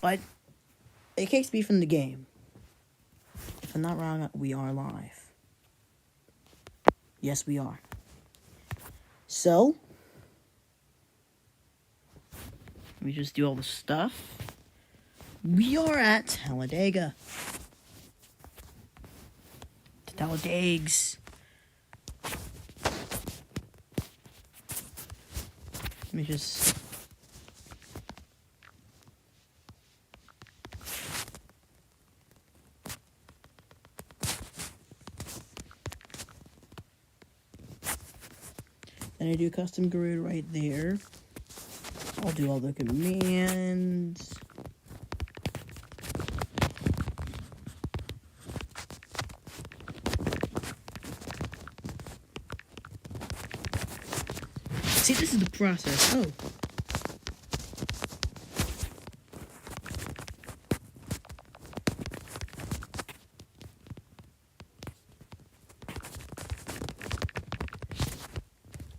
But it can't be from the game. If I'm not wrong, we are live. Yes, we are. So, let me just do all the stuff. We are at Talladega. Talladegs. Let me just... Then I do custom grid right there. I'll do all the commands. See, this is the process. Oh.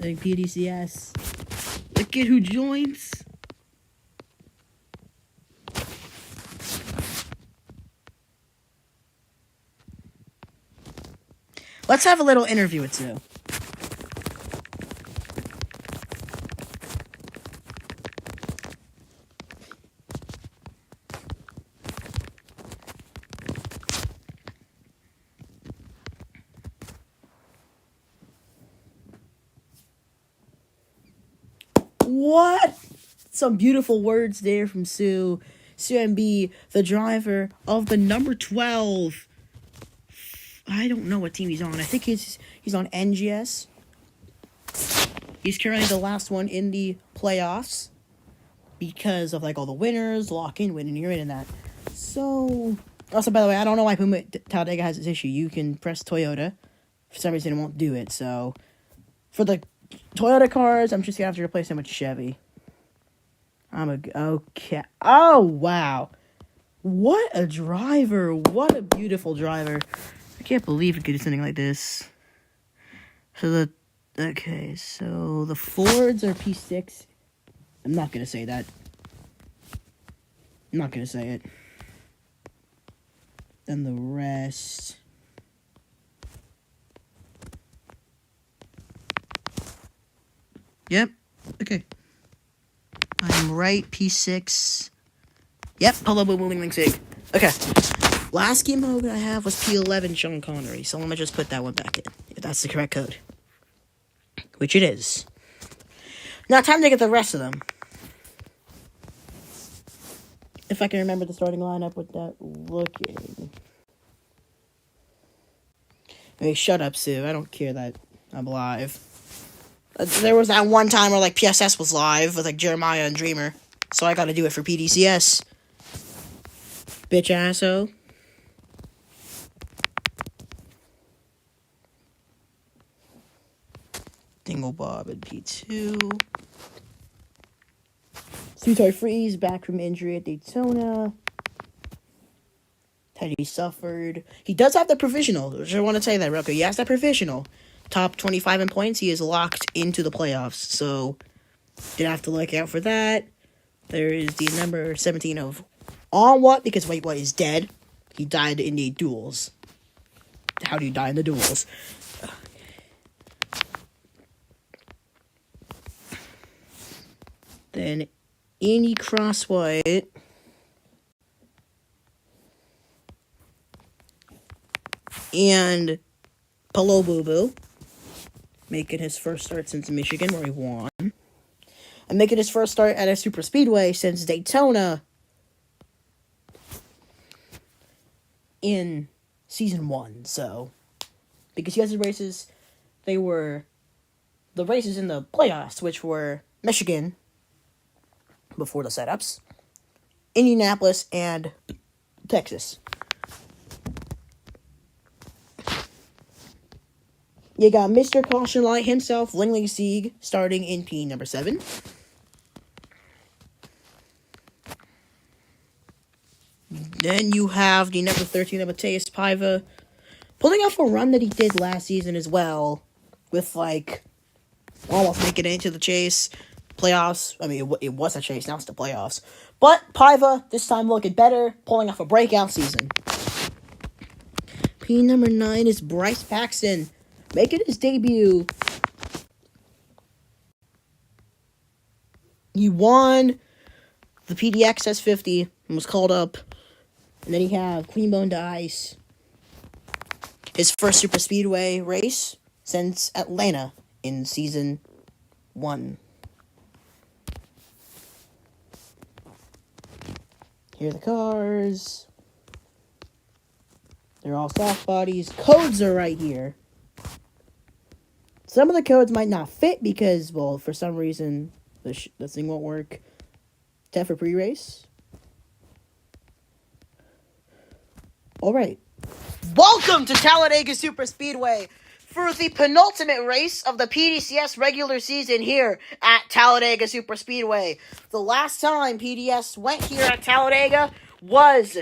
Like PDCS. The kid who joins. Let's have a little interview with Sue. What? Some beautiful words there from Sue. Sue MB, the driver of the number 12. I don't know what team he's on. I think he's on NGS. He's currently the last one in the playoffs because of like all the winners, lock in, win, and you're in that. So, also by the way, I don't know why Talladega has this issue. You can press Toyota. For some reason, it won't do it. So, for the Toyota cars, I'm just gonna have to replace them with Chevy. Okay. Oh wow, what a driver! What a beautiful driver! I can't believe we could do something like this. So so the Fords are P6. I'm not gonna say that. I'm not gonna say it. Then the rest. Yep. Okay. I'm right. P6. Yep. Hello, moving link sig. Okay. Last game mode I have was P11 Sean Connery, so let me just put that one back in, if that's the correct code. Which it is. Now, time to get the rest of them. If I can remember the starting lineup with that looking. Hey, shut up, Sue. I don't care that I'm live. There was that one time where, like, PSS was live with, like, Jeremiah and Dreamer. So I gotta do it for PDCS. Bitch asshole. Dingle Bob and P2. Sutoy Freeze back from injury at Daytona. Teddy suffered. He does have the provisional. I just want to say that real quick. He has that provisional. Top 25 in points. He is locked into the playoffs. So, did have to look out for that. There is the number 17 of On What? Because White White is dead. He died in the duels. How do you die in the duels? Then Andy Crosswhite. And Palo Boo Boo. Making his first start since Michigan, where he won. And making his first start at a super speedway since Daytona in season 1. So, because he has the races, they were the races in the playoffs, which were Michigan before the setups, Indianapolis, and Texas. You got Mr. Caution Light himself, Lindley Sieg, starting in P number 7. Then you have the number 13 of Mateus Paiva, pulling off a run that he did last season as well, with, like, almost making it into the chase. playoffs. I mean, it was a chase. Now it's the playoffs. But Paiva, this time looking better, pulling off a breakout season. P number 9 is Bryce Paxton, making his debut. He won the PDCS 50 and was called up. And then you have Clean Bone to Ice. His first super speedway race since Atlanta in season 1. Here are the cars. They're all soft bodies. Codes are right here. Some of the codes might not fit because, well, for some reason, the thing won't work. 10 for pre-race. Alright. Welcome to Talladega Super Speedway for the penultimate race of the PDCS regular season here at Talladega Super Speedway. The last time PDS went here at Talladega was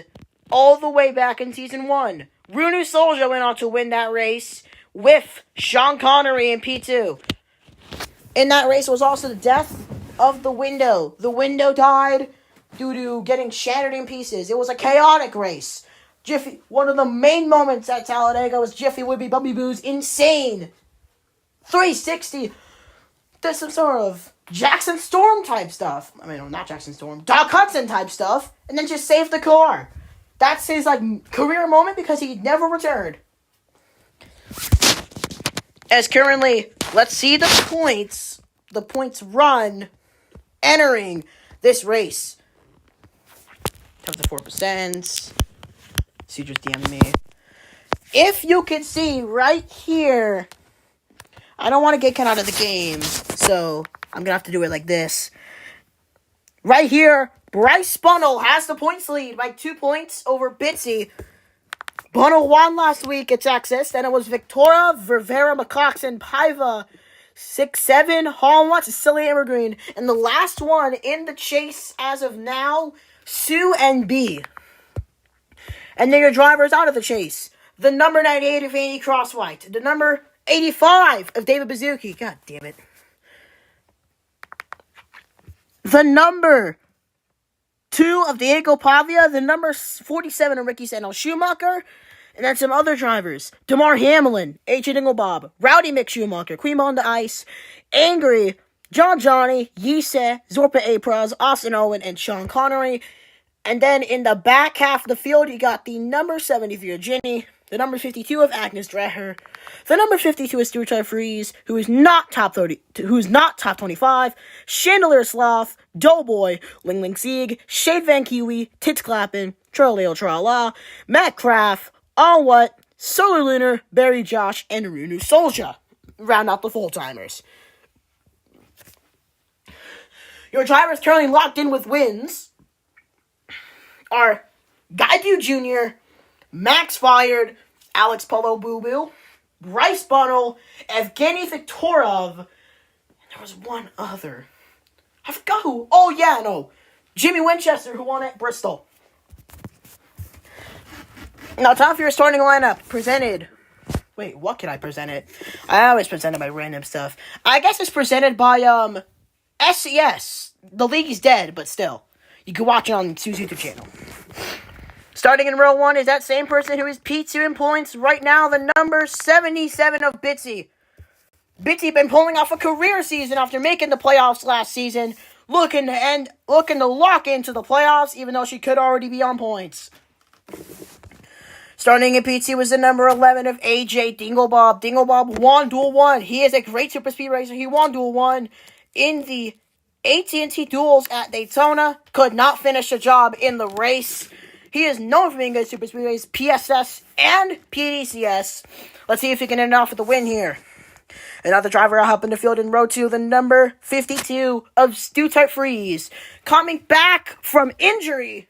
all the way back in season 1. Runu Soldier went on to win that race with Sean Connery in P2. In that race was also the death of the window. The window died due to getting shattered in pieces. It was a chaotic race. Jiffy, one of the main moments at Talladega was Jiffy Would-Be Bubby Boo's insane 360. There's some sort of Jackson Storm type stuff. I mean, no, not Jackson Storm. Doc Hudson type stuff. And then just saved the car. That's his, career moment because he never returned. As currently, let's see the points run entering this race. Comes to 4%. So you just DM me. If you can see right here, I don't want to get cut out of the game, so I'm going to have to do it like this. Right here, Bryce Bunnell has the points lead by 2 points over Bitsy. Bunnell won last week at Texas, then it was Victoria, Rivera, McCoxon, Paiva, 6-7, Hallmark, Cecilia Evergreen, and the last one in the chase as of now, Sue and B. And then your drivers out of the chase. The number 98 of Andy Crosswhite. The number 85 of David Bazuki. God damn it. The number 2 of Diego Pavia. The number 47 of Ricky Sandel Schumacher. And then some other drivers. Damar Hamlin. H. Dinglebaum. Rowdy Mick Schumacher. Queen on the Ice. Angry. John Johnny. Yise. Zorpa Apraz. Austin Owen. And Sean Connery. And then in the back half of the field, you got the number 73 of Ginny, the number 52 of Agnes Dreher, the number 52 of Stuart Freeze, who is not top 30, who's not top 25, Chandelier Sloth, Doughboy, Ling Ling Sieg, Shade Van Kiwi, Tits Clappin, Troleo Trala, Matt Kraft, On What, Solar Lunar, Barry Josh, and Runu Soldier. Round out the full-timers. Your drivers currently locked in with wins are Gaidu Jr., Max Fired, Alex Polo Boo Boo, Bryce Bunnell, Evgeny Viktorov, and there was one other. I forgot who. Oh, yeah, no. Jimmy Winchester, who won at Bristol. Now, time for your starting lineup. Presented. Wait, what can I present it? I always present it by random stuff. I guess it's presented by, SCS. The league is dead, but still. You can watch it on Sue's YouTube channel. Starting in row 1 is that same person who is P2 in points. Right now, the number 77 of Bitsy. Bitsy been pulling off a career season after making the playoffs last season. Looking to lock into the playoffs, even though she could already be on points. Starting in P2 was the number 11 of AJ Dinglebaum. Dinglebaum won Duel 1. He is a great super speed racer. He won Duel 1 in the AT&T Duels at Daytona. Could not finish the job in the race. He is known for being good at super speed race, PSS, and PDCS. Let's see if he can end off with a win here. Another driver out in the field in row 2, the number 52 of Stuart Freeze. Coming back from injury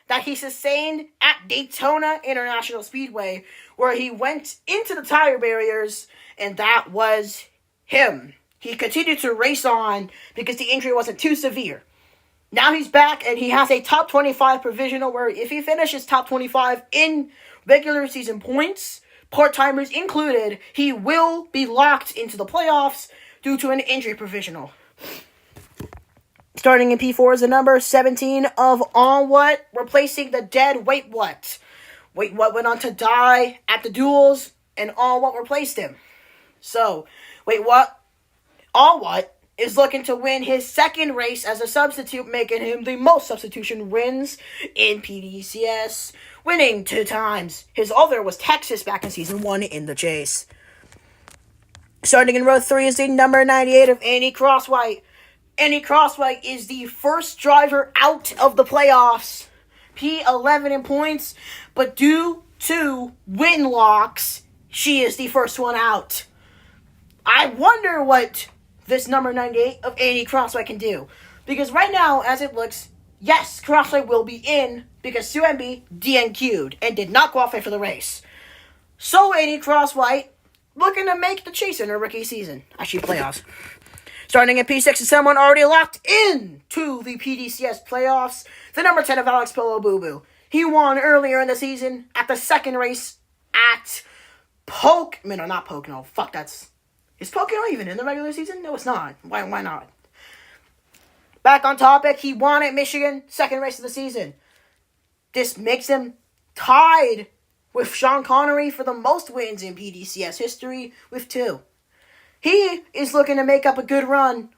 that he sustained at Daytona International Speedway, where he went into the tire barriers, and that was him. He continued to race on because the injury wasn't too severe. Now he's back, and he has a top 25 provisional where if he finishes top 25 in regular season points, part-timers included, he will be locked into the playoffs due to an injury provisional. Starting in P4 is the number 17 of On What, replacing the dead Wait What. Wait What went on to die at the duels, and On What replaced him. So, Wait What, On What is looking to win his second race as a substitute, making him the most substitution wins in PDCS, winning 2 times. His other was Texas back in Season 1 in the chase. Starting in row 3 is the number 98 of Andy Crosswhite. Andy Crosswhite is the first driver out of the playoffs. P11 in points, but due to win locks, she is the first one out. I wonder what this number 98 of Andy Crosswhite can do. Because right now, as it looks, yes, Crosswhite will be in because Sue MB DNQ'd and did not qualify for the race. So Andy Crosswhite looking to make the chase in her rookie season. Actually, playoffs. Starting at P6 is someone already locked in to the PDCS playoffs, the number 10 of Alex Polo Boo Boo. He won earlier in the season at the second race at Is Pocono even in the regular season? No, it's not. Why not? Back on topic, he won at Michigan, second race of the season. This makes him tied with Sean Connery for the most wins in PDCS history with 2. He is looking to make up a good run,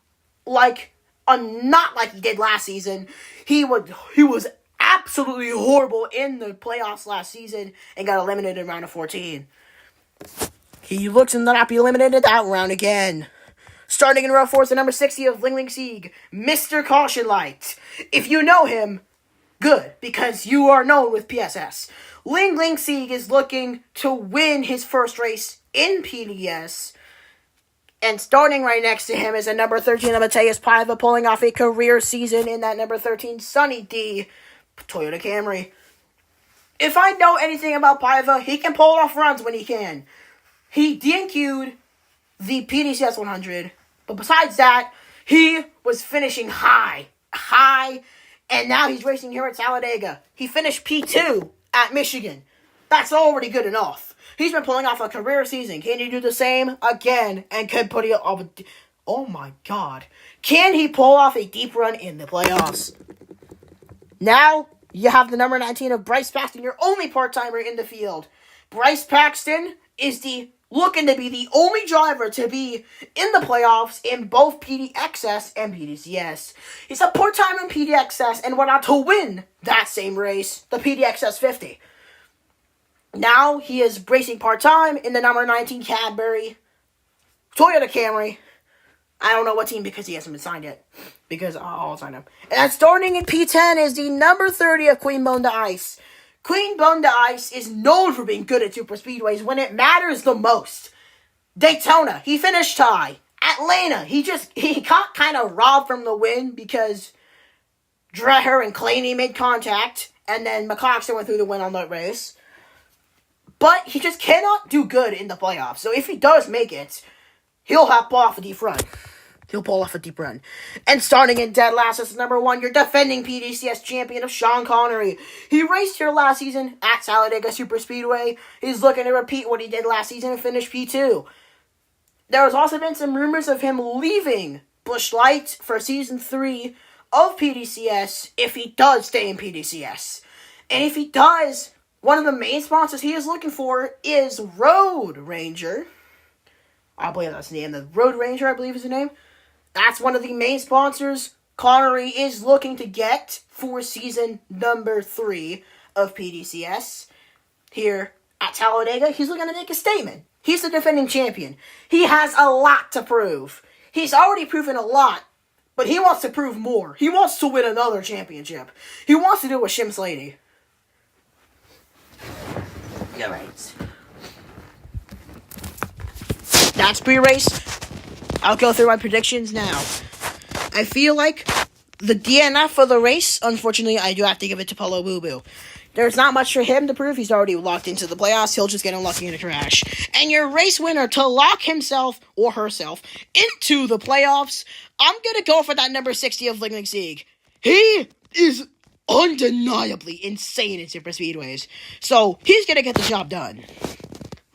not like he did last season. He was absolutely horrible in the playoffs last season and got eliminated in round of 14. He looks to not be eliminated that round again. Starting in row 4 is the number 60 of Ling Ling Sieg, Mr. Caution Light. If you know him, good, because you are known with PSS. Ling Ling Sieg is looking to win his first race in PDS. And starting right next to him is a number 13 of Mateus Paiva, pulling off a career season in that number 13 Sunny D Toyota Camry. If I know anything about Paiva, he can pull off runs when he can. He DNQ'd the PDCS 100, but besides that, he was finishing high, and now he's racing here at Talladega. He finished P2 at Michigan. That's already good enough. He's been pulling off a career season. Can he do the same again? And can put it off? Oh my God! Can he pull off a deep run in the playoffs? Now you have the number 19 of Bryce Paxton, your only part-timer in the field. Bryce Paxton is looking to be the only driver to be in the playoffs in both PDXS and PDCS. He's a part-timer in PDXS and went on to win that same race, the PDXS 50. Now he is racing part-time in the number 19 Cadbury Toyota Camry. I don't know what team because he hasn't been signed yet. Because I'll sign him. And starting in P10 is the number 30 of Queen Bone to Ice. Queen Bone to Ice is known for being good at super speedways when it matters the most. Daytona, he finished tie. Atlanta, he got kind of robbed from the win because Dreher and Claney made contact. And then McCoxter went through the win on that race. But he just cannot do good in the playoffs. So if he does make it, he'll pull off a deep run. And starting in dead last is number 1, your defending PDCS champion of Sean Connery. He raced here last season at Talladega Super Speedway. He's looking to repeat what he did last season and finish P2. There has also been some rumors of him leaving Busch Light for Season 3 of PDCS if he does stay in PDCS. And if he does, one of the main sponsors he is looking for is Road Ranger. I believe that's the name. The Road Ranger, I believe is the name. That's one of the main sponsors Connery is looking to get for season number 3 of PDCS. Here at Talladega, he's looking to make a statement. He's the defending champion. He has a lot to prove. He's already proven a lot, but he wants to prove more. He wants to win another championship. He wants to do what Shim's Lady. Alright. That's pre-race. I'll go through my predictions now. I feel like the DNF for the race, unfortunately, I do have to give it to Polo Boo Boo. There's not much for him to prove. He's already locked into the playoffs. He'll just get unlucky in a crash. And your race winner to lock himself or herself into the playoffs, I'm going to go for that number 60 of Ling Ling Sieg. He is undeniably insane in super speedways. So, he's going to get the job done.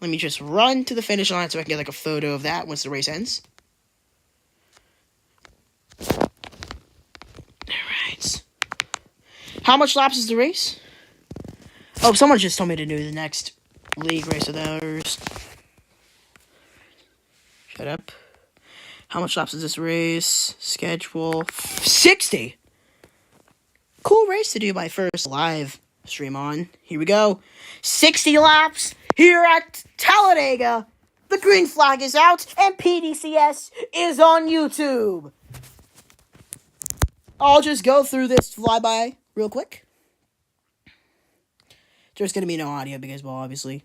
Let me just run to the finish line so I can get a photo of that once the race ends. How much laps is the race? Oh, someone just told me to do the next league race of theirs. Shut up. How much laps is this race? Schedule 60. Cool race to do my first live stream on. Here we go. 60 laps here at Talladega. The green flag is out and PDCS is on YouTube. I'll just go through this flyby real quick. There's going to be no audio because, well, obviously.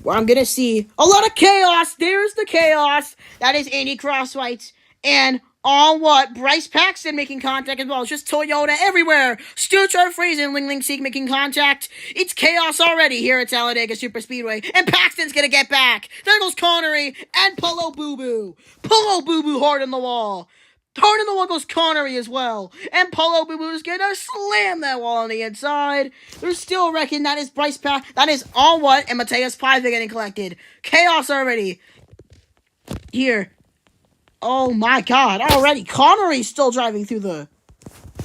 Where I'm going to see a lot of chaos. There's the chaos. That is Andy Crosswhite. And on what? Bryce Paxton making contact as well. It's just Toyota everywhere. Stuart Fraser and Ling Ling Seek making contact. It's chaos already here at Talladega Super Speedway. And Paxton's going to get back. There goes Connery and Polo Boo Boo. Polo Boo Boo hard in the wall. Hard in the wall goes Connery as well. And Polo Boo Boo is going to slam that wall on the inside. They're still wrecking. That is Bryce Paxton. That is on what? And Mateus Paiva getting collected. Chaos already. Here. Oh my god, already Connery's still driving through the...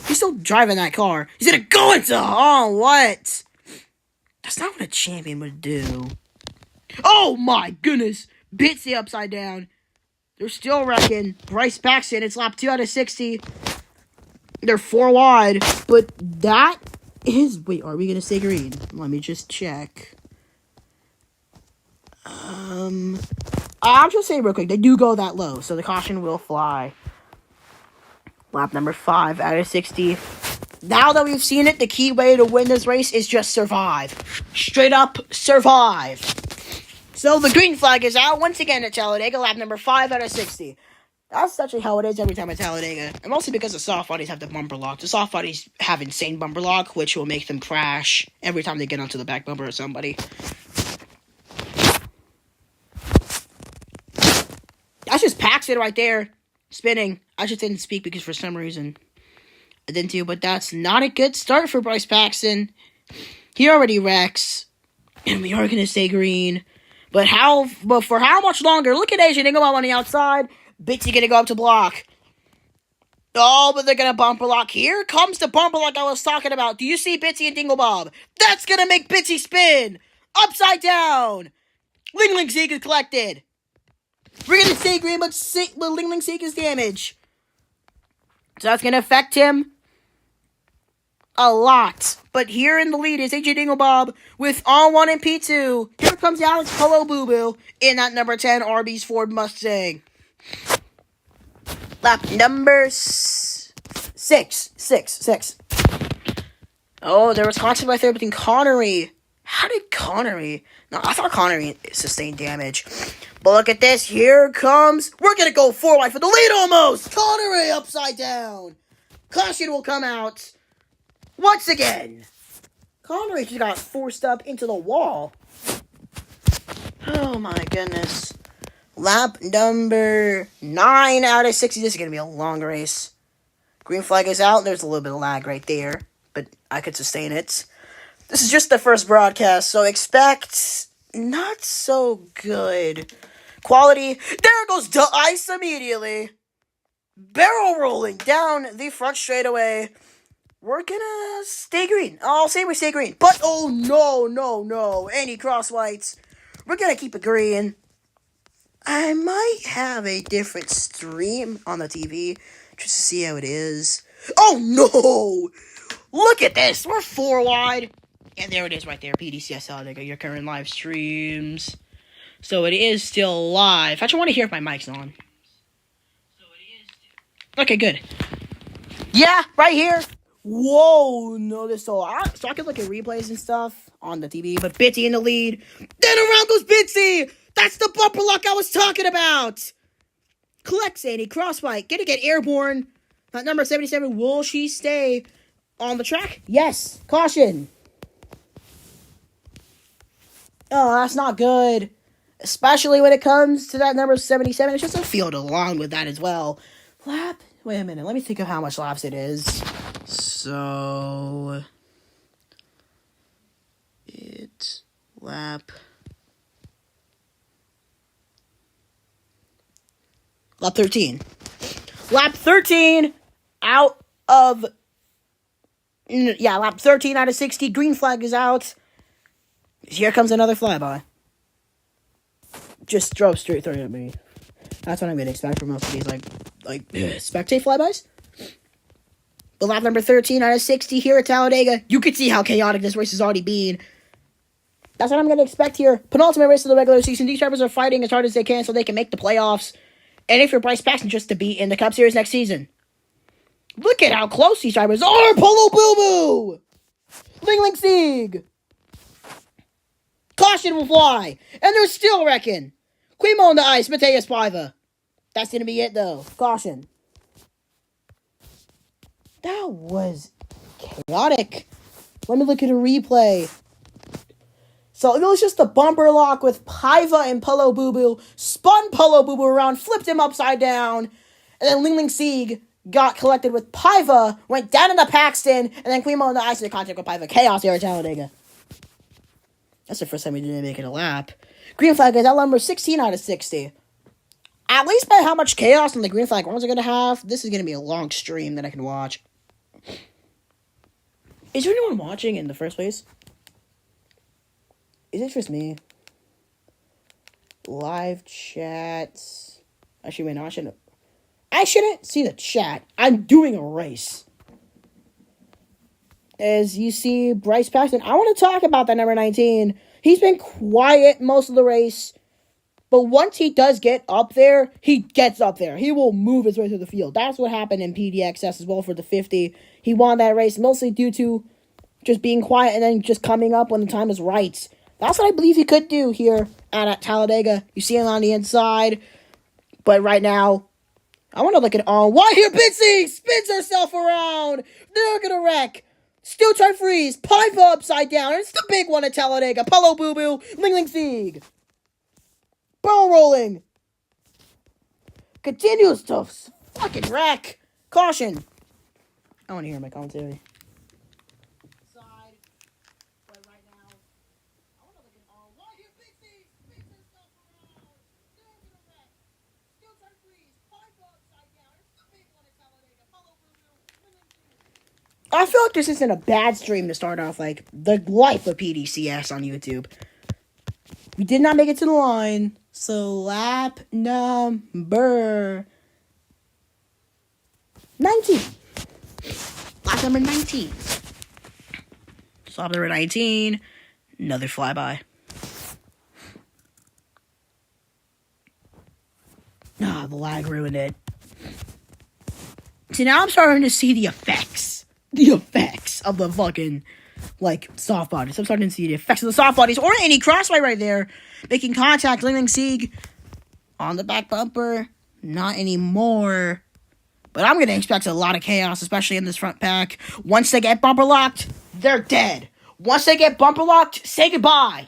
He's still driving that car. He's gonna go into... Oh, what? That's not what a champion would do. Oh my goodness. Bitsy upside down. They're still wrecking. Bryce Paxton, it's lap 2 out of 60. They're 4 wide. But that is... Wait, are we gonna stay green? Let me just check. I'll just say real quick, they do go that low, so the caution will fly. Lap number 5 out of 60. Now that we've seen it, the key way to win this race is just survive. Straight up survive. So the green flag is out once again at Talladega, lap number 5 out of 60. That's actually how it is every time at Talladega. And mostly because the soft bodies have the bumper lock. The soft bodies have insane bumper lock, which will make them crash every time they get onto the back bumper of somebody. That's just Paxton right there, spinning. I just didn't speak because for some reason I didn't do, but that's not a good start for Bryce Paxton. He already wrecks, and we are going to stay green. But for how much longer? Look at Asian Dinglebob on the outside. Bitsy going to go up to block. Oh, but they're going to bumper lock. Here comes the bumper lock I was talking about. Do you see Bitsy and Dinglebob? That's going to make Bitsy spin. Upside down. Ling Ling Zeke is collected. We're going to stay green, but Ling Ling Seek is damaged. So that's going to affect him a lot. But here in the lead is AJ Dinglebob with on-1 and P2. Here comes Alex Polo Boo Boo in that number 10 Arby's Ford Mustang. Lap number 6. Oh, there was contact right there between Connery. How did Connery... No, I thought Connery sustained damage. But look at this. Here comes... We're going to go 4 wide for the lead almost. Connery upside down. Caution will come out. Once again. Connery just got forced up into the wall. Oh my goodness. Lap number 9 out of 60. This is going to be a long race. Green flag is out. There's a little bit of lag right there. But I could sustain it. This is just the first broadcast, so expect not so good quality. There goes the ice immediately. Barrel rolling down the front straightaway. We're gonna stay green. I'll say we stay green. But, oh, no. Any crosswhites. We're gonna keep it green. I might have a different stream on the TV just to see how it is. Oh, no. Look at this. We're 4 wide. And there it is right there, PDCS Talladega, your current live streams. So it is still live. I just want to hear if my mic's on. Okay, good. Yeah, right here. Whoa, no, this so I can look at replays and stuff on the TV, but Bitsy in the lead. Then around goes Bitsy. That's the bumper lock I was talking about. Collects Andy Crosswhite. Gonna get airborne. At number 77, will she stay on the track? Yes. Caution. Oh, that's not good. Especially when it comes to that number 77. It's just a field along with that as well. Wait a minute. Let me think of how much laps it is. So... it's lap 13. Lap 13 out of, lap 13 out of 60. Green flag is out. Here comes another flyby. Just drove straight through at me. That's what I'm going to expect from most of these, spectate flybys. But lap number 13 out of 60 here at Talladega. You can see how chaotic this race has already been. That's what I'm going to expect here. Penultimate race of the regular season. These drivers are fighting as hard as they can so they can make the playoffs. And if you're Bryce Paxton, just to be in the Cup Series next season. Look at how close these drivers are. Polo Boo Boo. Ling Sieg. Caution will fly. And they're still wrecking. Quimo on the ice. Mateus Paiva. That's going to be it, though. Caution. That was chaotic. Let me look at a replay. So it was just a bumper lock with Paiva and Polo Boo Boo. Spun Polo Boo Boo around, flipped him upside down. And then Ling Sieg got collected with Paiva, went down into Paxton, and then Quimo on the ice in contact with Paiva. Chaos here at Talladega. That's the first time we didn't make it a lap. Green flag is at number 16 out of 60. At least by how much chaos on the green flag runs are going to have, this is going to be a long stream that I can watch. Is there anyone watching in the first place? Is it just me? Live chats. Actually, wait, no, I shouldn't see the chat. I'm doing a race. As you see, Bryce Paxton. I want to talk about that number 19. He's been quiet most of the race. But once he does get up there, he gets up there. He will move his way through the field. That's what happened in PDCS as well for the 50. He won that race mostly due to just being quiet and then just coming up when the time is right. That's what I believe he could do here at Talladega. You see him on the inside. But right now, I want to look at why here Bitsy spins herself around. They're going to wreck. Still try freeze. Paiva upside down. It's the big one at Talladega. Polo Boo Boo. Ling Sieg. Barrel rolling. Continues to fucking wreck. Caution. I want to hear my commentary. Side. But right now, I want to look at why here Bitsy spins herself around. They're going to wreck. Still try freeze. Paiva upside down. It's the big one at Talladega. Polo Boo Boo. Ling Sieg. I feel like this isn't a bad stream to start off like the life of PDCS on YouTube. We did not make it to the line, so lap number 19. Lap number 19. So lap number 19, another flyby. The lag ruined it. See, now I'm starting to see the effects. The effects of the fucking, soft bodies. I'm starting to see the effects of the soft bodies. Or any crossbite right there. Making contact. Ling Sieg on the back bumper. Not anymore. But I'm going to expect a lot of chaos, especially in this front pack. Once they get bumper locked, they're dead. Once they get bumper locked, say goodbye.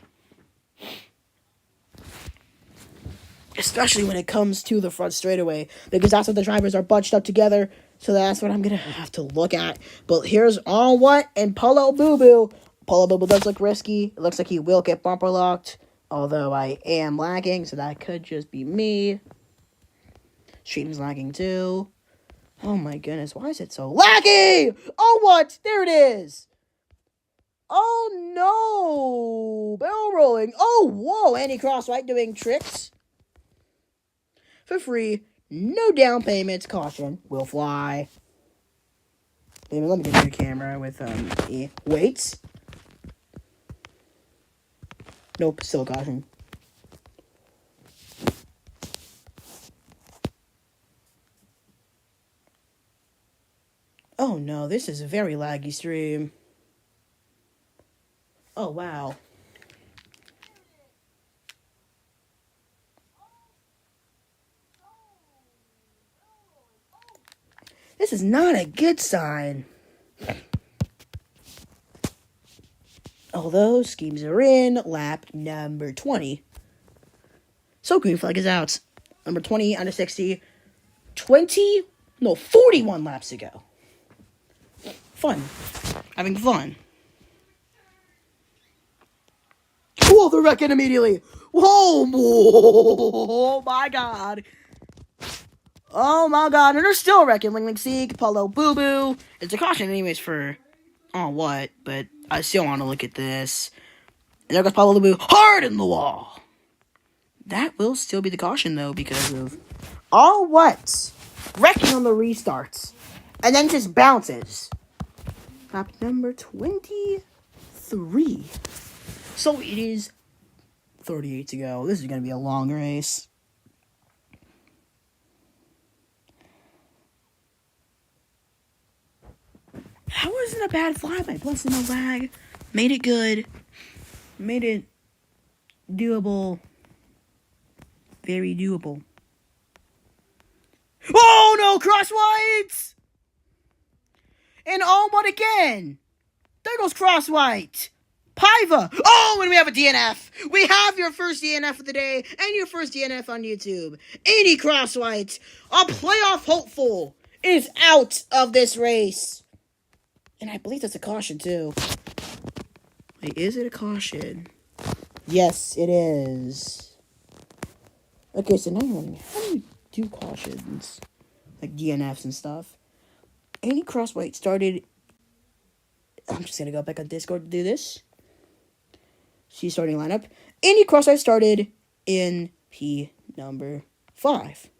Especially when it comes to the front straightaway. Because that's what the drivers are bunched up together. So that's what I'm going to have to look at. But here's and Polo Boo Boo. Polo Boo Boo does look risky. It looks like he will get bumper locked. Although I am lagging, so that could just be me. Stream's lagging too. Oh my goodness, why is it so laggy? Oh, what? There it is. Oh no. Barrel rolling. Oh, whoa. Anti-cross right doing tricks. For free. No down payments. Caution. Will fly. Maybe let me get your camera with weights. Nope, still caution. Oh no, this is a very laggy stream. Oh wow. This is not a good sign. Although schemes are in lap number 20. So green flag is out. Number 20 under 60. 41 laps to go. Fun. Having fun. Whoa, they're wrecking immediately. Whoa, oh my god. Oh my god, and they're still wrecking Ling Ling Seek, Polo Boo Boo. It's a caution anyways for what, but I still want to look at this. And there goes Polo Boo Boo hard in the wall. That will still be the caution though because of what? Wrecking on the restarts. And then just bounces. Lap number 23. So it is 38 to go. This is going to be a long race. That wasn't a bad flyby. Plus no lag. Made it good. Made it doable. Very doable. Oh no, cross whites! And oh, what again? There goes cross white. Paiva. Oh, and we have a DNF. We have your first DNF of the day and your first DNF on YouTube. 80 cross white. A playoff hopeful is out of this race. And I believe that's a caution too. Wait, is it a caution? Yes, it is. Okay, so now you're wondering, how do you do cautions? Like DNFs and stuff. Any cross white started... I'm just going to go back on Discord to do this. She's starting lineup. Any cross white started in P number 5.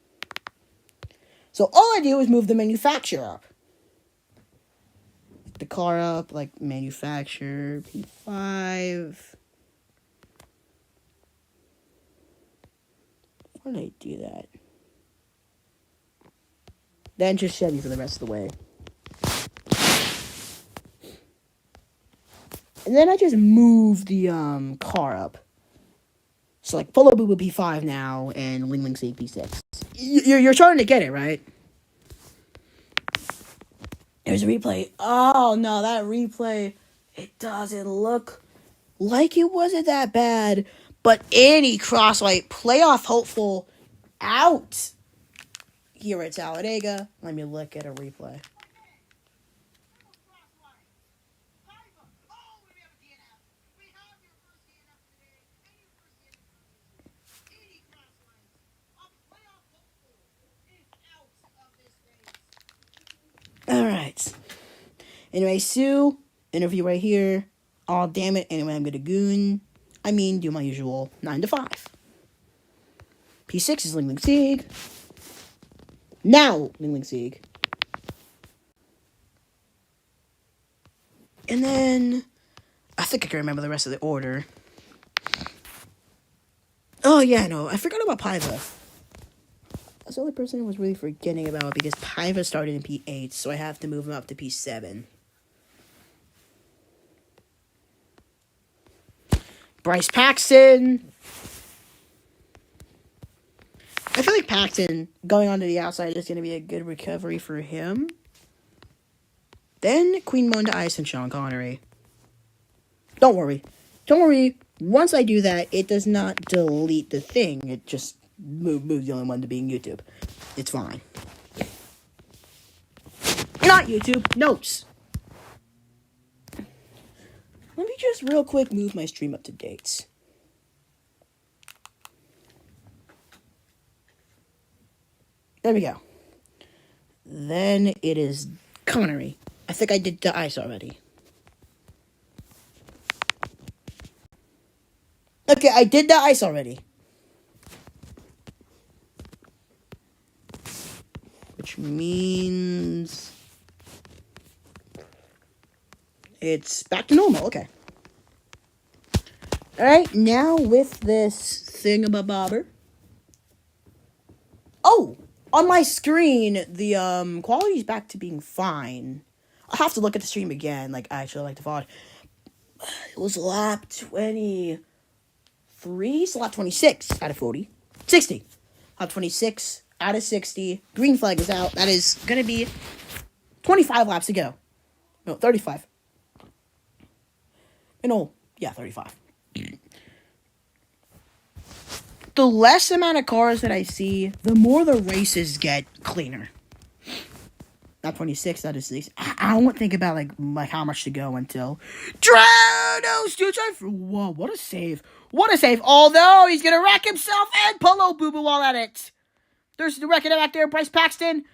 So all I do is move the manufacturer up. The car up, like manufacturer, P5. Why did I do that? Then just Chevy for the rest of the way. And then I just move the car up. So like Polo Boo would be P5 now, and Ling Ling Seek P6. You're trying to get it, right? There's a replay. Oh no, that replay, it doesn't look like it wasn't that bad. But any crosslight playoff hopeful out here at Talladega. Let me look at a replay. Alright. Anyway, Sue, interview right here. Oh, damn it. Anyway, I'm gonna do my usual 9 to 5. P6 is Ling Ling Seek. Now, Ling Ling Seek. And then, I think I can remember the rest of the order. Oh, yeah, no, I forgot about Paiva. That's the only person I was really forgetting about because Paiva started in P8, so I have to move him up to P7. Bryce Paxton. I feel like Paxton going onto the outside is going to be a good recovery for him. Then Queen Monda Ice and Sean Connery. Don't worry. Once I do that, it does not delete the thing. It just moves the only one to being YouTube. It's fine. Not YouTube. Notes. Let me just real quick move my stream up to dates. There we go. Then it is Connery. I think I did the ice already. Okay, I did the ice already. Which means it's back to normal. Okay. Alright, now with this thingamabobber. Oh! On my screen, the quality's back to being fine. I'll have to look at the stream again, like I actually like the VOD. It was lap 23, so lap 26 out of 40. 60. Lap 26 out of 60. Green flag is out. That is gonna be 25 laps to go. No, 35. No, yeah, 35. The less amount of cars that I see, the more the races get cleaner. Not 26, that is 6. I don't think about like how much to go until Dranos do time for whoa, what a save. What a save. Although he's gonna wreck himself and Polo Boo Boo while at it. There's the record back there. Bryce Paxton,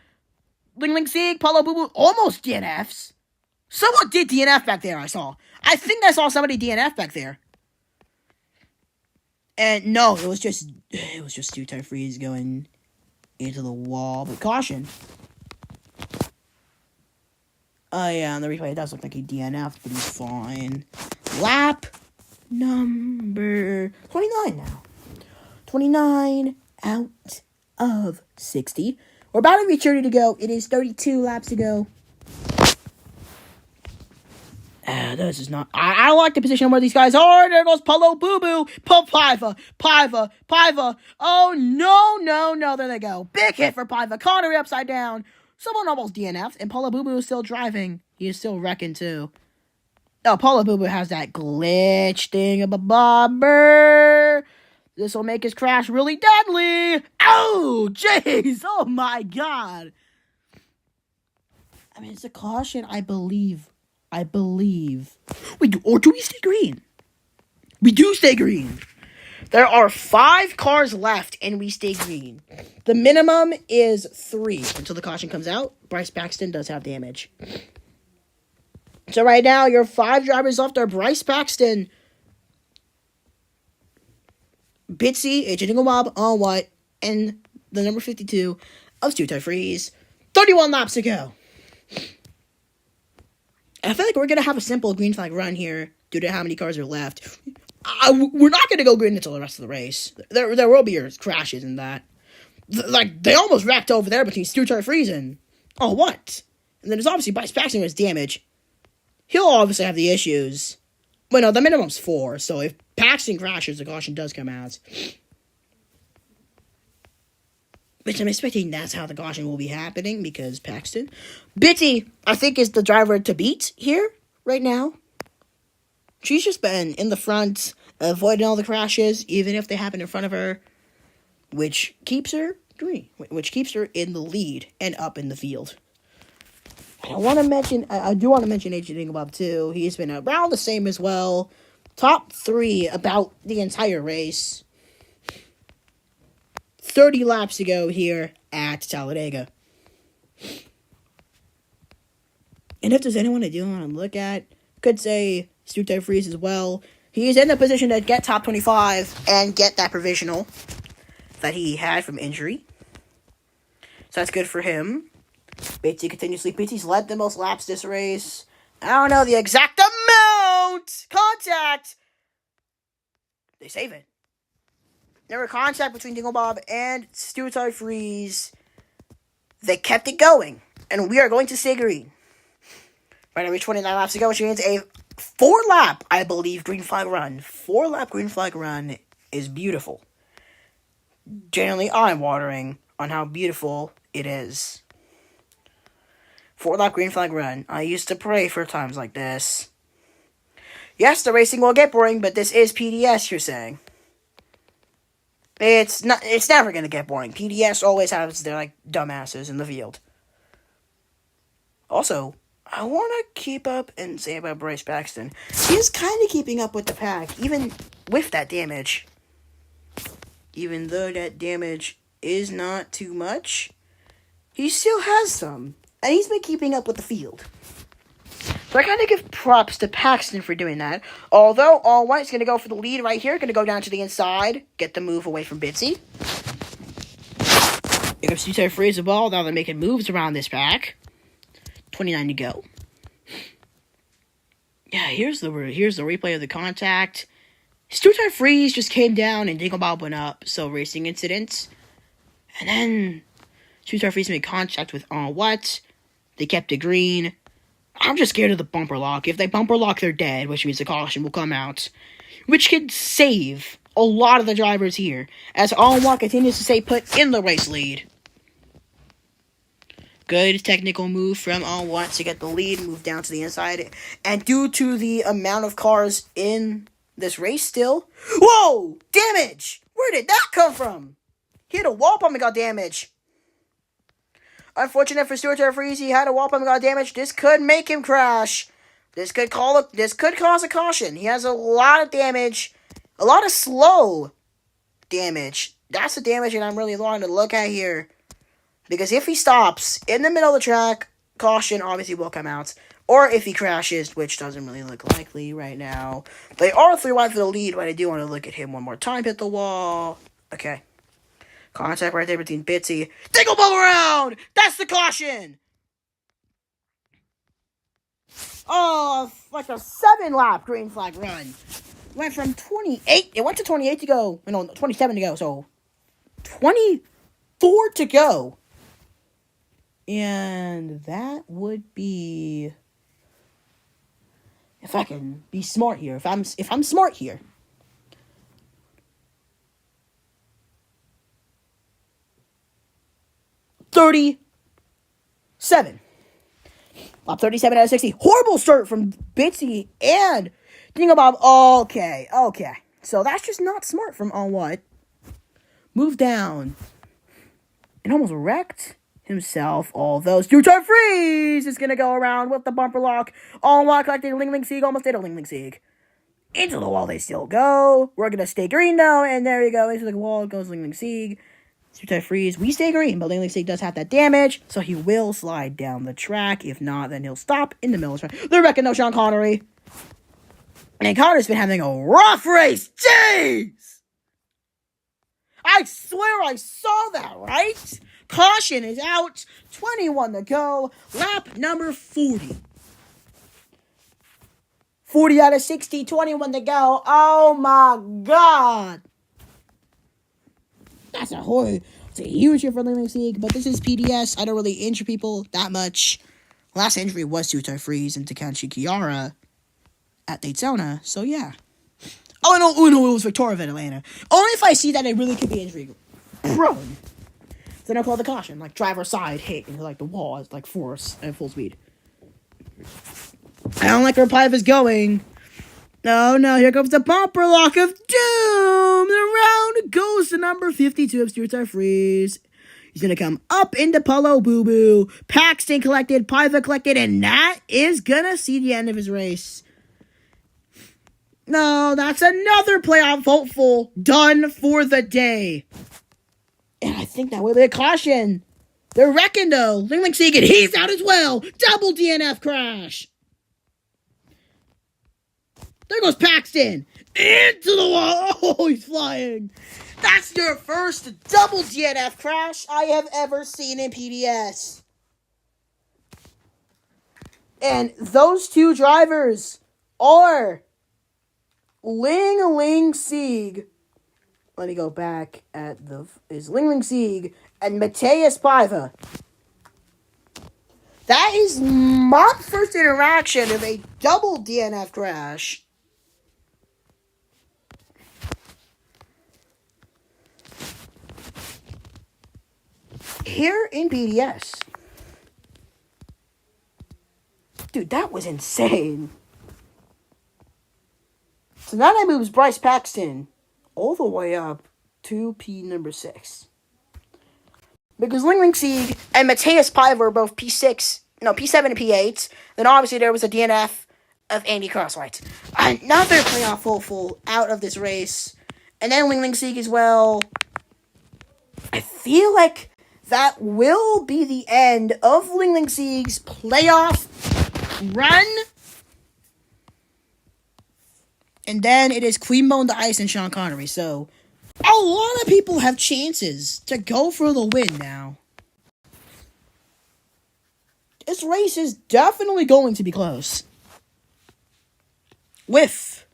Ling Ling Sieg, Paulo Boo Boo, almost DNFs. Someone did DNF back there, I saw. I think I saw somebody DNF back there. And no, it was just two-time freeze going into the wall. But caution. Oh yeah, on the replay it does look like he DNF'd, but he's fine. Lap number 29 now. 29 out of 60. We're about to reach 30 to go. It is 32 laps to go. This is not... I like the position where these guys are. There goes Paulo Boo Boo. Paiva. Oh, no. There they go. Big hit for Paiva. Connery upside down. Someone almost DNF'd, and Paulo Boo Boo is still driving. He is still wrecking, too. Oh, Paulo Boo Boo has that glitch thing of a bobber. This will make his crash really deadly. Oh, jeez. Oh, my God. I mean, it's a caution, I believe. Or do we stay green? We do stay green. There are 5 cars left, and we stay green. The minimum is 3 until the caution comes out. Bryce Paxton does have damage. So right now, your 5 drivers left are Bryce Paxton, Bitsy, AJ Dinglemob, On What, and the number 52 of Stu Freeze. 31 laps to go. I feel like we're going to have a simple green flag run here due to how many cars are left. We're not going to go green until the rest of the race. There will be crashes in that. They almost wrecked over there between Stu Freeze and Oh What. And then there's obviously Bryce Paxton with damage. He'll obviously have the issues. But no, the minimum's 4, so if Paxton crashes, the caution does come out. Which I'm expecting that's how the caution will be happening, because Paxton. Bitty, I think, is the driver to beat here, right now. She's just been in the front, avoiding all the crashes, even if they happen in front of her, which keeps her in the lead and up in the field. I do want to mention AJ Dinglemob too. He's been around the same as well. Top 3 about the entire race. 30 laps to go here at Talladega. And if there's anyone I do want to look at, could say Stu Freeze as well. He's in the position to get top 25 and get that provisional that he had from injury. So that's good for him. Bitsy continuously. Bitsy's led the most laps this race. I don't know the exact amount. Contact. They save it. There were contact between Dinglemob and Stu Freeze. They kept it going. And we are going to stay green. Right now, we 29 laps to go, which means a 4-lap, I believe, green flag run. 4-lap green flag run is beautiful. Generally, I'm watering on how beautiful it is. 4-lap green flag run. I used to pray for times like this. Yes, the racing will get boring, but this is PDS, you're saying. It's never going to get boring. PDS always has their, dumbasses in the field. Also, I want to keep up and say about Bryce Paxton. He's kind of keeping up with the pack, even with that damage. Even though that damage is not too much, he still has some. And he's been keeping up with the field. So I kind of give props to Paxton for doing that. Although All White's going to go for the lead right here. Going to go down to the inside. Get the move away from Bitsy. Here comes Stu Freeze the ball. Now they're making moves around this pack. 29 to go. Yeah, here's the replay of the contact. Stu Freeze just came down and Dinglemob went up. So racing incidents. And then Stu Freeze made contact with All What. They kept it green. I'm just scared of the bumper lock. If they bumper lock, they're dead, which means the caution will come out. Which could save a lot of the drivers here, as On What continues to stay put in the race lead. Good technical move from On What to get the lead, move down to the inside. And due to the amount of cars in this race still... Whoa! Damage! Where did that come from? He had a wall pump and got damage. Unfortunate for Stu Freeze, he had a wall pump and got damage. This could make him crash. This could cause a caution. He has a lot of damage. A lot of slow damage That's the damage that I'm really wanting to look at here. Because if he stops in the middle of the track, caution obviously will come out. Or if he crashes, which doesn't really look likely right now. They are 3 wide for the lead, but I do want to look at him one more time. Hit the wall. Okay. Contact right there between Bitsy. Dingle ball around! That's the caution! Oh, like a 7-lap green flag run. Went from 28. It went to 28 to go. No, 27 to go. So 24 to go. And that would be, if I can be smart here. If I'm smart here. $37. Lap 37 out of 60. Horrible start from Bitsy and Dinglebob. Okay. So that's just not smart from On What. Move down. And almost wrecked himself. All those. Two-time freeze is going to go around with the bumper lock. On What collecting Ling Ling Sieg. Almost did a Ling Ling Sieg. Into the wall they still go. We're going to stay green though. And there you go. Into the wall goes Ling Ling Sieg. Two-time freeze. We stay green, but Ling Ling Sieg does have that damage, so he will slide down the track. If not, then he'll stop in the middle of the track. They're wrecking though, Sean Connery. And Connery's been having a rough race. Jeez! I swear I saw that, right? Caution is out. 21 to go. Lap number 40. 40 out of 60. 21 to go. Oh my God. It's a huge year for Ling Ling Sieg, but this is PDS. I don't really injure people that much. Last injury was Tutai Freeze and Takanshi Kiara at Daytona, so yeah. Oh, no, it was Victoria of Atlanta. Only if I see that it really could be injury prone. Then I'll call the caution, like driver side hit into like the wall at like force at full speed. I don't like where Pipe is going. No, here comes the bumper lock of doom. The round goes to number 52 of Stuart Freeze. He's going to come up into Polo Boo Boo. Paxton collected, Piva collected, and that is going to see the end of his race. No, that's another playoff hopeful done for the day. And I think that will be a caution. They're wrecking though. Ling Ling Sieg, and he's out as well. Double DNF crash. There goes Paxton. Into the wall. Oh, he's flying. That's your first double DNF crash I have ever seen in PDS. And those two drivers are Ling Ling Sieg. Let me go back at is Ling Ling Sieg and Mateus Paiva. That is my first interaction of a double DNF crash. Here in PDS. Dude, that was insane. So now that moves Bryce Paxton all the way up to P number 6. Because Ling Ling Sieg and Mateus Paiva are both P7 and P8. Then obviously there was a DNF of Andy Crosswhite. Another playoff hopeful out of this race. And then Ling Ling Sieg as well. I feel like that will be the end of Ling Ling Sieg's playoff run. And then it is Queen Bone the Ice and Sean Connery. So a lot of people have chances to go for the win now. This race is definitely going to be close. With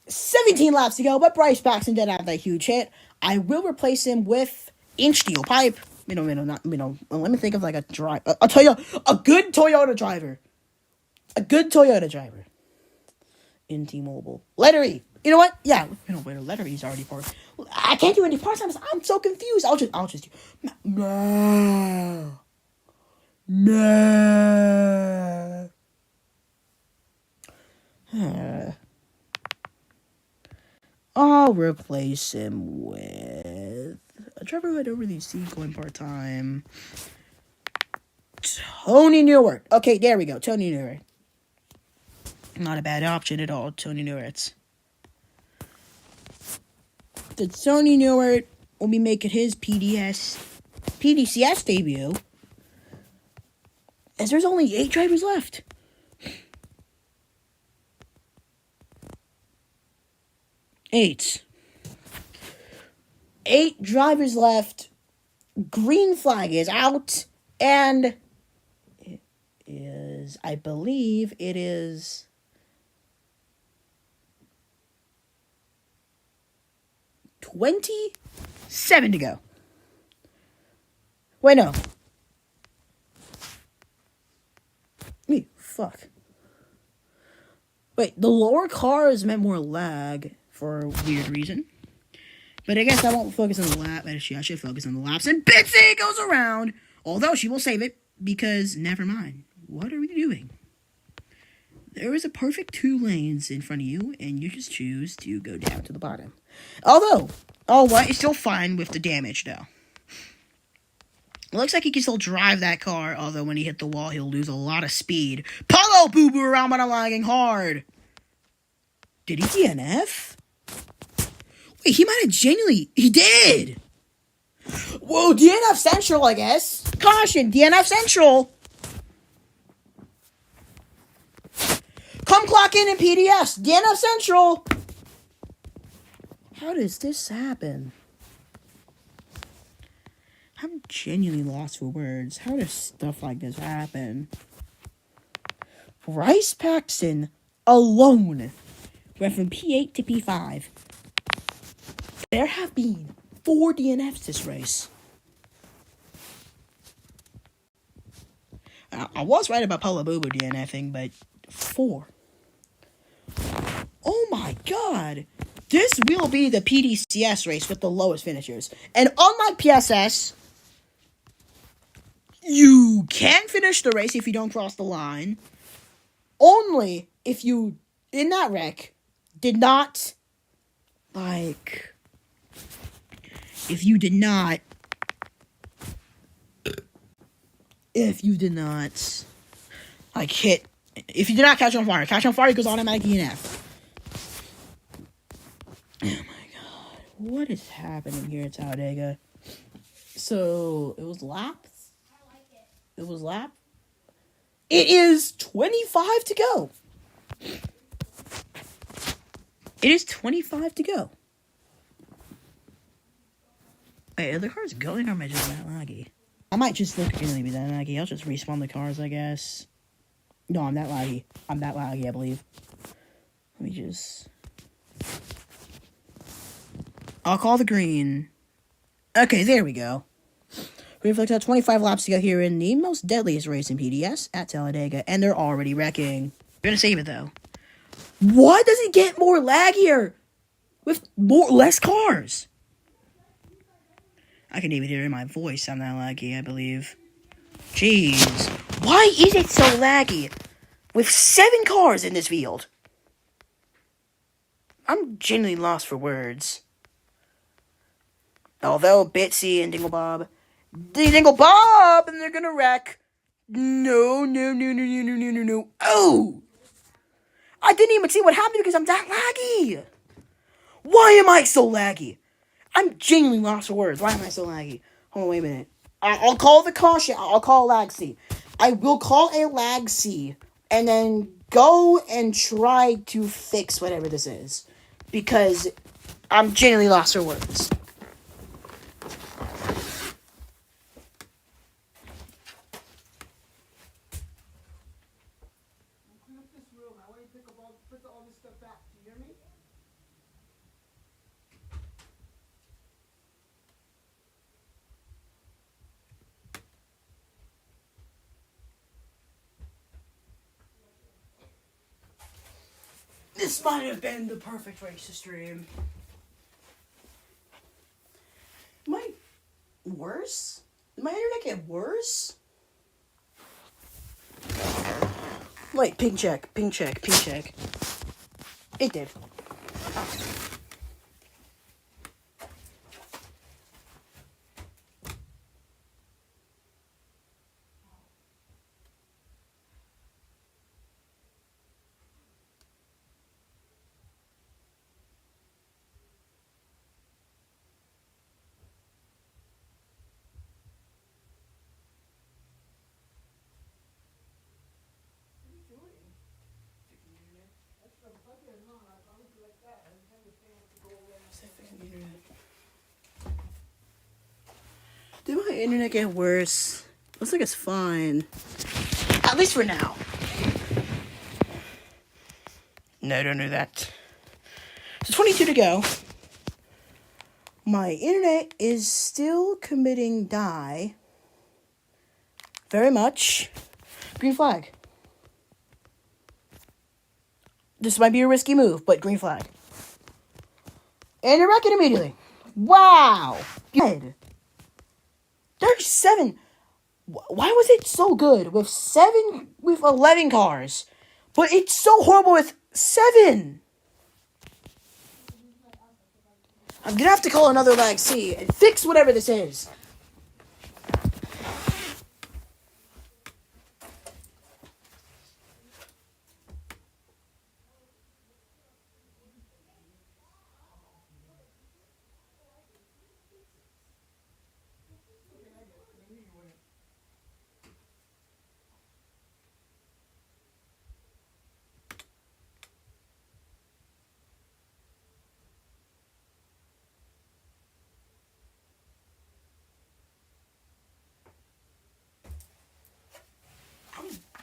17 laps to go, but Bryce Paxton did have that huge hit. I will replace him with Inch Steel Pipe. Let me think of like a good Toyota driver. A good Toyota driver. In T-Mobile. Lettery. You know what? Yeah, Lettery's already part. I can't do any part-time. I'm so confused. I'll just do. No. I'll replace him with a driver who I don't really see going part-time. Tony Newart. Okay, there we go. Tony Newart. Not a bad option at all, Tony Newart. that Tony Newart will be making his PDCS debut, as there's only 8 drivers left. Eight drivers left. Green flag is out, and it is, I believe it is 27 to go. Wait, no. Fuck. Wait, the lower cars meant more lag for a weird reason. But I guess I won't focus on the lap. I should focus on the laps. And Bitsy goes around. Although she will save it, because never mind. What are we doing? There is a perfect 2 lanes in front of you, and you just choose to go down to the bottom. Although, it's still fine with the damage, though. It looks like he can still drive that car, although when he hit the wall, he'll lose a lot of speed. Paulo boo-boo around, but I'm lagging hard. Did he DNF? Wait, he might have genuinely... He did! Whoa, DNF Central, I guess. Caution, DNF Central. Come clock in PDS. DNF Central. How does this happen? I'm genuinely lost for words. How does stuff like this happen? Bryce Paxton alone went from P8 to P5. There have been 4 DNFs this race. I was right about Paulo Boo-Boo DNFing, but 4. Oh my god! This will be the PDCS race with the lowest finishers. And unlike PSS, you can finish the race if you don't cross the line. Only if you, in that wreck, did not, if you did not, if you did not catch on fire goes automatically DNF. Oh my god, what is happening here at Talladega? So, it was laps? I like it. It was lap? It is 25 to go. It is 25 to go. Wait, are the cars going or am I just that laggy? I might just really be that laggy. I'll just respawn the cars, I guess. No, I'm that laggy. I believe. Let me just... I'll call the green. Okay, there we go. We reflect out 25 laps to go here in the most deadliest race in PDS at Talladega, and they're already wrecking. We're gonna save it, though. Why does it get more laggier with less cars? I can even hear in my voice I'm that laggy, I believe. Jeez. Why is it so laggy with 7 cars in this field? I'm genuinely lost for words. Although Bitsy and Dinglebob, and they're gonna wreck. No. Oh! I didn't even see what happened because I'm that laggy. Why am I so laggy? I'm genuinely lost for words. Why am I so laggy? Hold on, wait a minute. I'll call the caution. I'll call lag C. I will call a lag C and then go and try to fix whatever this is. Because I'm genuinely lost for words. This might have been the perfect race to stream. Am I worse? Did my internet get worse? Wait, ping check. It did. Did my internet get worse? Looks like it's fine. At least for now. No, don't do that. So 22 to go. My internet is still committing die. Very much. Green flag. This might be a risky move, but green flag. And you're wrecking immediately. Wow. Good. 37. Why was it so good with 11 cars? But it's so horrible with 7. I'm gonna have to call another lag C and fix whatever this is.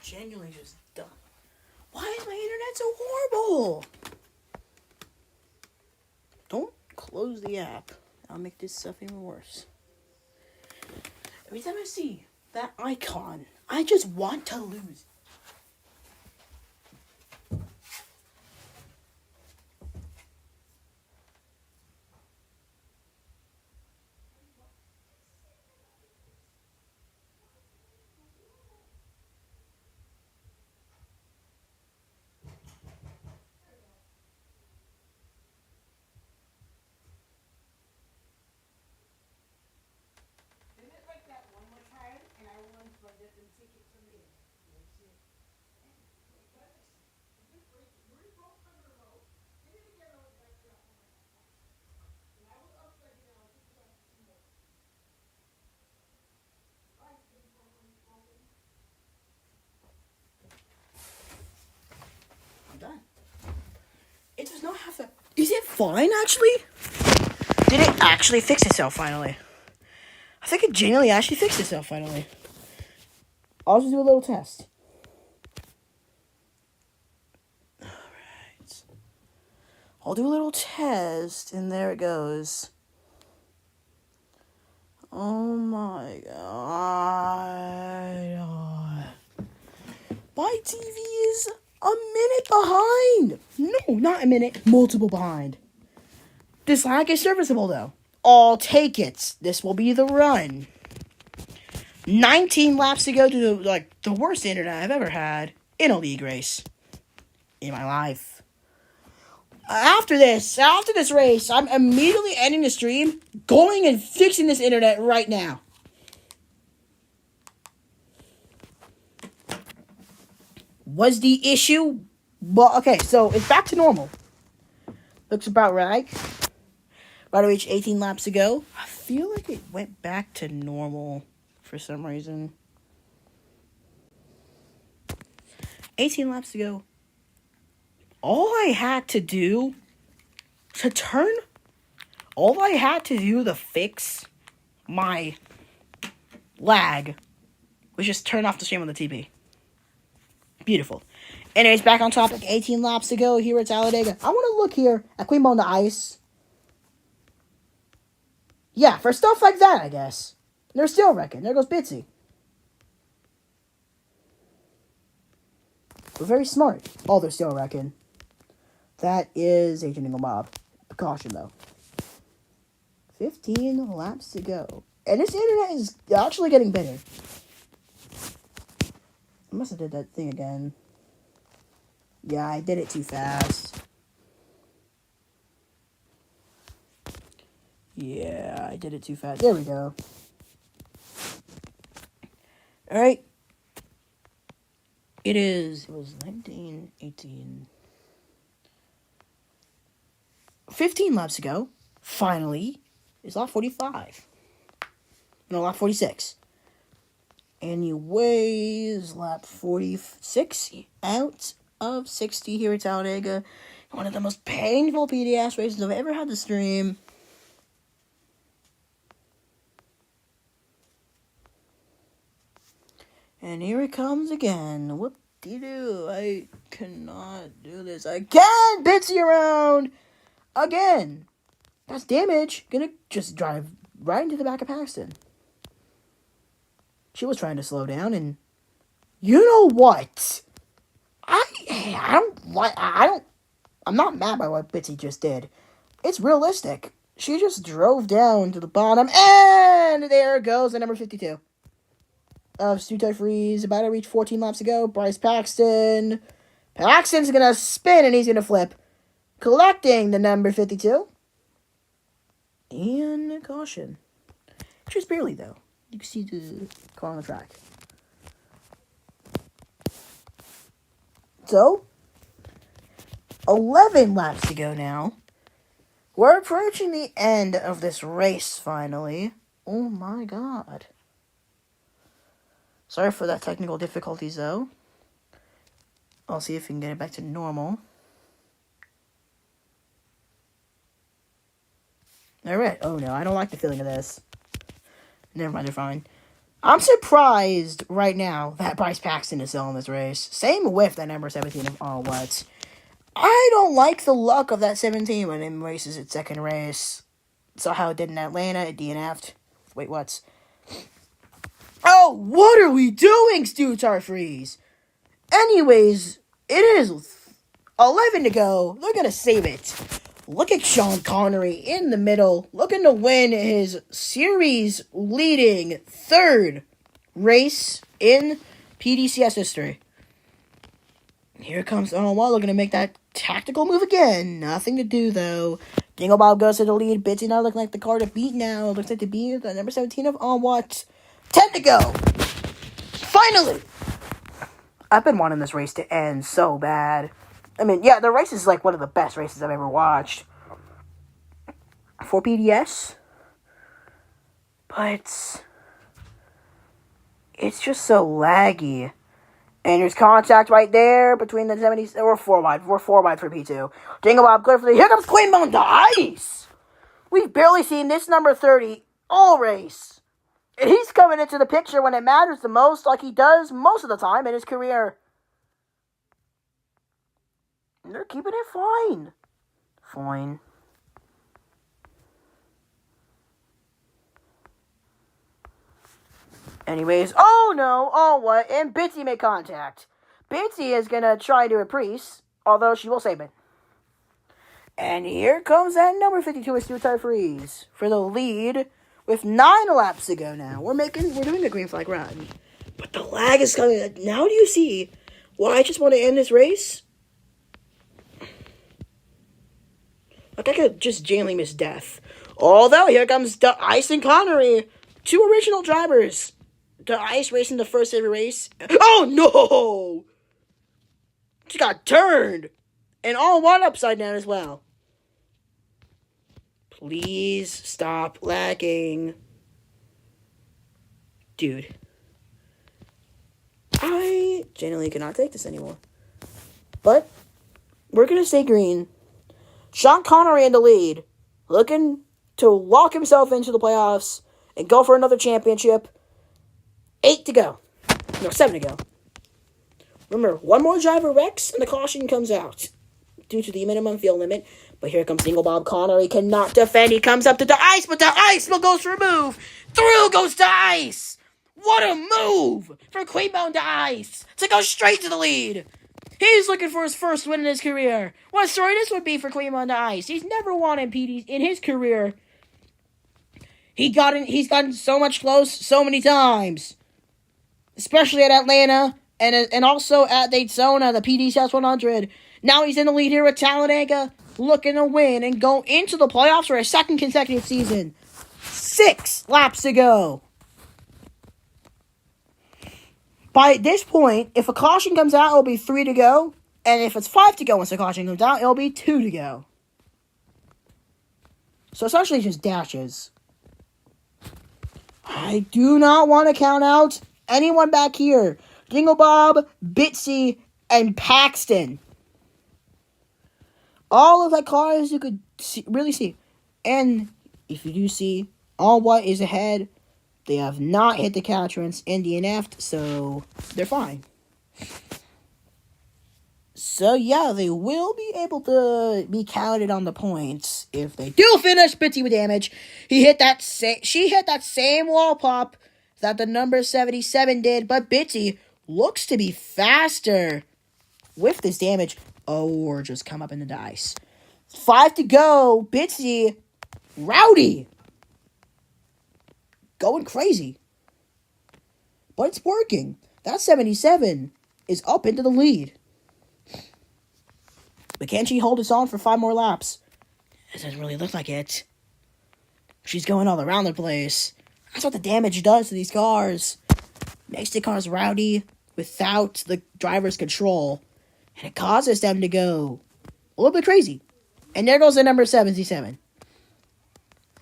Genuinely just done. Why is my internet so horrible? Don't close the app. I'll make this stuff even worse. Every time I see that icon, I just want to lose. Done. It does not have to. Is it fine actually? Did it actually fix itself finally? I think it genuinely actually fixed itself finally. I'll just do a little test. Alright. I'll do a little test, and there it goes. Oh my god. My TV is a minute behind. No, not a minute. Multiple behind. This lag is serviceable, though. I'll take it. This will be the run. 19 laps to go to, the worst internet I've ever had in a league race. In my life. After this race, I'm immediately ending the stream, going and fixing this internet right now. Was the issue? Well, okay, so it's back to normal. Looks about right. About to reach 18 laps ago. I feel like it went back to normal for some reason. 18 laps ago. All I had to do to fix my lag was just turn off the stream on the TV. Beautiful. Anyways, back on topic. 18 laps to go here at Talladega. I want to look here at Queen on the ice. Yeah, for stuff like that, I guess. They're still wrecking. There goes Bitsy. We're very smart. Oh, they're still wrecking. That is a Jingle Mob. Precaution, though. 15 laps to go. And this internet is actually getting better. I must have did that thing again. Yeah, I did it too fast. Yeah, I did it too fast. There we go. Alright. It was 19, 18. 15 laps ago. Finally. It's lap 45. No, lap 46. Anyways, lap 46 out of 60 here at Talladega. One of the most painful PDCS races I've ever had to stream. And here it comes again. Whoop-de-doo. I cannot do this again. Bitsy around again. That's damage. Gonna just drive right into the back of Paxton. She was trying to slow down, and you know what? I'm not mad by what Bitsy just did. It's realistic. She just drove down to the bottom, and there goes the number 52 of Stu Freeze. About to reach 14 laps ago. Bryce Paxton. Paxton's gonna spin, and he's gonna flip, collecting the number 52. And caution. Just barely, though. You can see the car on the track. So, 11 laps to go now. We're approaching the end of this race, finally. Oh my god. Sorry for that technical difficulties, though. I'll see if we can get it back to normal. Alright. Oh no, I don't like the feeling of this. Never mind, they're fine. I'm surprised right now that Bryce Paxton is still in this race. Same with that number 17 of All What. I don't like the luck of that 17 when it races its second race. Saw how it did in Atlanta. It DNF'd. Wait, what? Oh, what are we doing, Stu Freeze? Anyways, it is 11 to go. They're going to save it. Look at Sean Connery in the middle, looking to win his series-leading third race in PDCS history. Here comes Owen looking to make that tactical move again. Nothing to do, though. Jingle Bob goes to the lead. Bitsy now looking like the car to beat now. Looks like to be the number 17 of On What. 10 to go. Finally! I've been wanting this race to end so bad. I mean, yeah, the race is like one of the best races I've ever watched for PDS, but it's just so laggy. And there's contact right there between the 70s. We're 4 wide. We're 4 wide for P2. Jingle Bob clear for the. Here comes Queen Bone to ice. We've barely seen this number 30 all race. And he's coming into the picture when it matters the most, like he does most of the time in his career. They're keeping it fine. Fine. Anyways, oh no, oh what, and Bitsy made contact. Bitsy is gonna try to reprise, although she will save it. And here comes that number 52 with Stu Freeze for the lead with 9 laps to go now. We're doing a green flag run. But the lag is coming. Now do you see why I just want to end this race? Like I could just genuinely miss death. Although here comes the Ice and Connery. 2 original drivers. The Ice racing the first ever race. Oh no! She got turned. And all one upside down as well. Please stop lagging. Dude. I genuinely cannot take this anymore. But we're going to stay green. Sean Connery in the lead. Looking to lock himself into the playoffs and go for another championship. 8 to go. No, 7 to go. Remember, one more driver wrecks and the caution comes out due to the minimum field limit. But here comes Jingle Bob Connery. Cannot defend. He comes up to the ice, but the ice will goes for a move. Through goes to ice. What a move for Queenbound to ice to go straight to the lead. He's looking for his first win in his career. What a story this would be for Queenbound to ice. He's never won in PD in his career. He's gotten so much close so many times, especially at Atlanta and also at Daytona, the PDCS 100. Now he's in the lead here at Talladega, looking to win and go into the playoffs for a second consecutive season. 6 laps to go. By this point, if a caution comes out, it'll be 3 to go. And if it's 5 to go once the caution comes out, it'll be 2 to go. So essentially just dashes. I do not want to count out anyone back here. Jingle Bob, Bitsy, and Paxton. All of the cars you could really see. And if you do see, All What is ahead They have not hit the Caltrans and DNF'd, so they're fine. So yeah, they will be able to be counted on the points if they do finish Bitsy with damage. She hit that same wall pop that the number 77 did, but Bitsy looks to be faster with this damage. Oh, or just come up in the dice. 5 to go. Bitsy, rowdy, going crazy, but it's working. That 77 is up into the lead. But can she hold us on for 5 more laps? It doesn't really look like it. She's going all around the place. That's what the damage does to these cars. Makes the cars rowdy without the driver's control. And it causes them to go a little bit crazy. And there goes the number 77.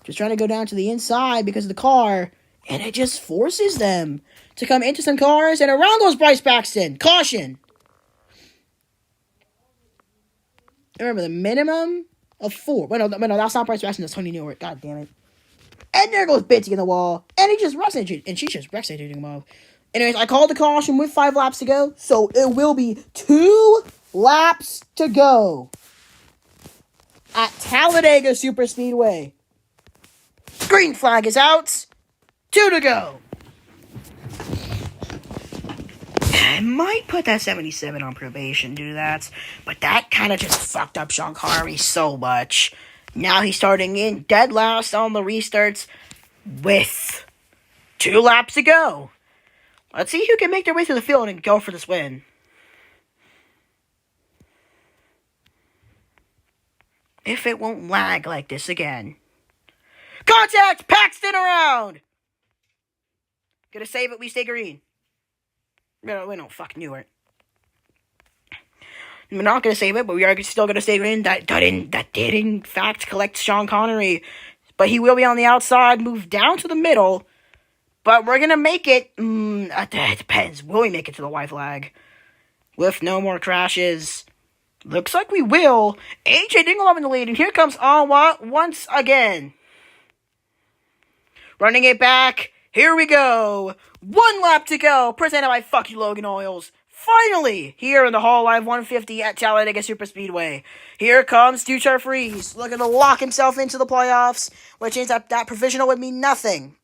Just trying to go down to the inside because of the car. And it just forces them to come into some cars. And around goes Bryce Paxton. Caution. Remember, the minimum of 4. Wait, no, that's not Bryce Paxton. That's Tony Newitt. God damn it. And there goes Bitsy in the wall. And he just wrecks it. And she just wrecks it him off. Anyways, I called the caution with 5 laps to go. So it will be 2 laps to go at Talladega Superspeedway. Green flag is out. 2 to go. I might put that 77 on probation due to that, but that kind of just fucked up Sean Connery so much. Now he's starting in dead last on the restarts with 2 laps to go. Let's see who can make their way through the field and go for this win. If it won't lag like this again. Contact! Paxton around! Gonna save it, we stay green. No, we don't fuck Newitt. We're not gonna save it, but we are still gonna stay green. That did in fact collect Sean Connery. But he will be on the outside, move down to the middle. But we're gonna make it, it depends. Will we make it to the white flag? With no more crashes. Looks like we will. AJ Dingleham in the lead, and here comes Anwa once again. Running it back. Here we go. 1 lap to go. Presented by Fuck You Logan Oils. Finally, here in the Hall Live 150 at Talladega Superspeedway. Here comes Duchar Freeze, looking to lock himself into the playoffs, which means that provisional would mean nothing.